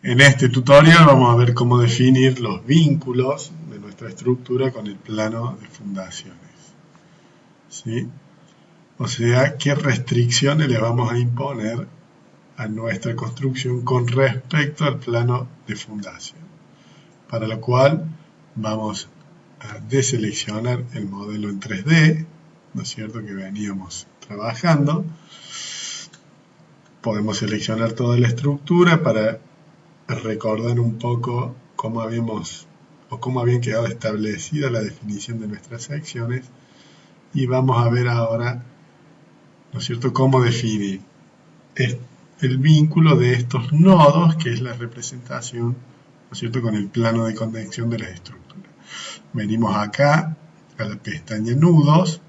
En este tutorial vamos a ver cómo definir los vínculos de nuestra estructura con el plano de fundaciones. ¿Sí? O sea, qué restricciones le vamos a imponer a nuestra construcción con respecto al plano de fundación. Para lo cual vamos a deseleccionar el modelo en 3D, ¿no es cierto?, que veníamos trabajando. Podemos seleccionar toda la estructura para recordar un poco cómo habían quedado establecida la definición de nuestras secciones, y vamos a ver ahora, ¿no es cierto?, cómo definir el vínculo de estos nodos, que es la representación, ¿no es cierto?, con el plano de conexión de las estructuras. Venimos acá a la pestaña nudos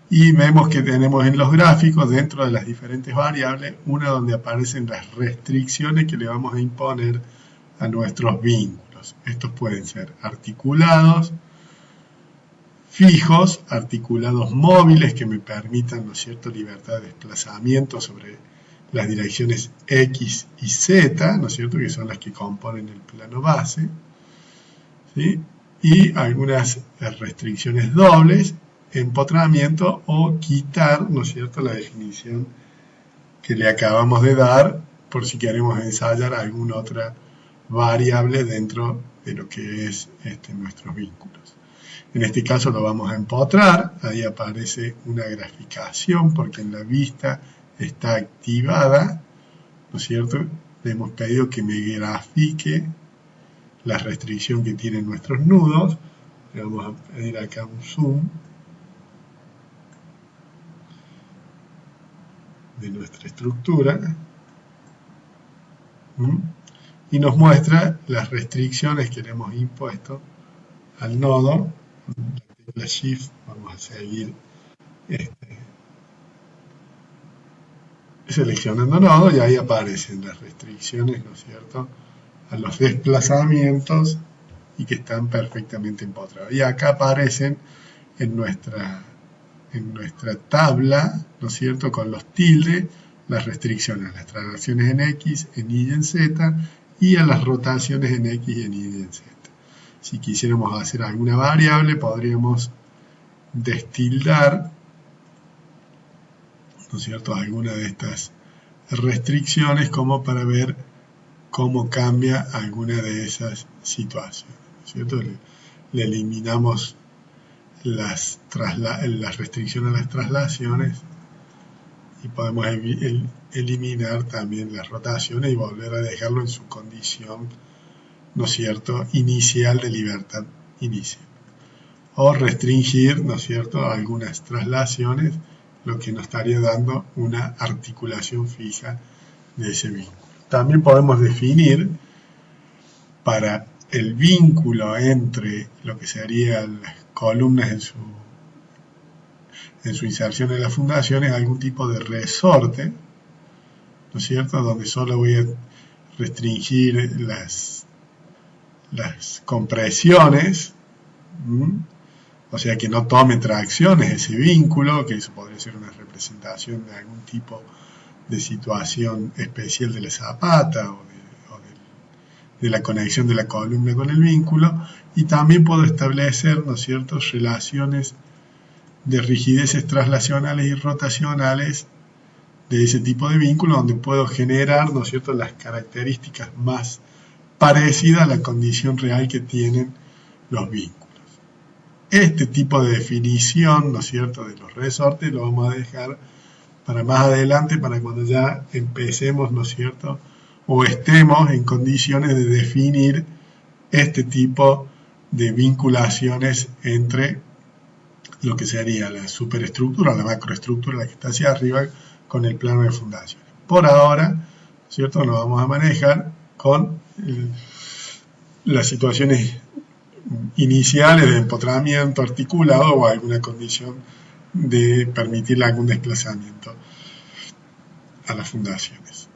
y vemos que tenemos en los gráficos, dentro de las diferentes variables, una donde aparecen las restricciones que le vamos a imponer a nuestros vínculos. Estos pueden ser articulados, fijos, articulados móviles que me permitan, ¿no es cierto?, libertad de desplazamiento sobre las direcciones X y Z, ¿no es cierto?, que son las que componen el plano base, ¿sí? Y algunas restricciones dobles, empotramiento o quitar, ¿no es cierto?, la definición que le acabamos de dar, por si queremos ensayar alguna otra variable dentro de lo que es nuestros vínculos. En este caso lo vamos a empotrar, ahí aparece una graficación porque en la vista está activada, ¿no es cierto? Le hemos pedido que me grafique la restricción que tienen nuestros nudos. Le vamos a pedir acá un zoom de nuestra estructura y nos muestra las restricciones que le hemos impuesto al nodo. La tecla Shift, vamos a seguir seleccionando nodo y ahí aparecen las restricciones, ¿no es cierto?, a los desplazamientos y que están perfectamente empotrados. Y acá aparecen en nuestra tabla, ¿no es cierto?, con los tildes, las restricciones a las traslaciones en X, en Y y en Z, y a las rotaciones en X, en Y y en Z. Si quisiéramos hacer alguna variable, podríamos destildar, ¿no es cierto?, alguna de estas restricciones como para ver cómo cambia alguna de esas situaciones, ¿no es cierto? Le eliminamos las restricciones a las traslaciones y podemos eliminar también las rotaciones y volver a dejarlo en su condición, ¿no es cierto?, inicial de libertad inicial. O restringir, ¿no es cierto?, algunas traslaciones, lo que nos estaría dando una articulación fija de ese vínculo. También podemos definir para el vínculo entre lo que serían las columnas en su inserción en las fundaciones algún tipo de resorte, ¿no es cierto?, donde solo voy a restringir las compresiones, o sea que no tome tracciones ese vínculo, que eso podría ser una representación de algún tipo de situación especial de la zapata o de la conexión de la columna con el vínculo, y también puedo establecer, ¿no es cierto?, relaciones de rigideces traslacionales y rotacionales de ese tipo de vínculo, donde puedo generar, ¿no es cierto?, las características más parecidas a la condición real que tienen los vínculos. Este tipo de definición, ¿no es cierto?, de los resortes lo vamos a dejar para más adelante, para cuando ya empecemos, ¿no es cierto?, o estemos en condiciones de definir este tipo de vinculaciones entre lo que sería la superestructura, la macroestructura, la que está hacia arriba, con el plano de fundaciones. Por ahora, ¿cierto?, lo vamos a manejar con las situaciones iniciales de empotramiento articulado o alguna condición de permitirle algún desplazamiento a las fundaciones.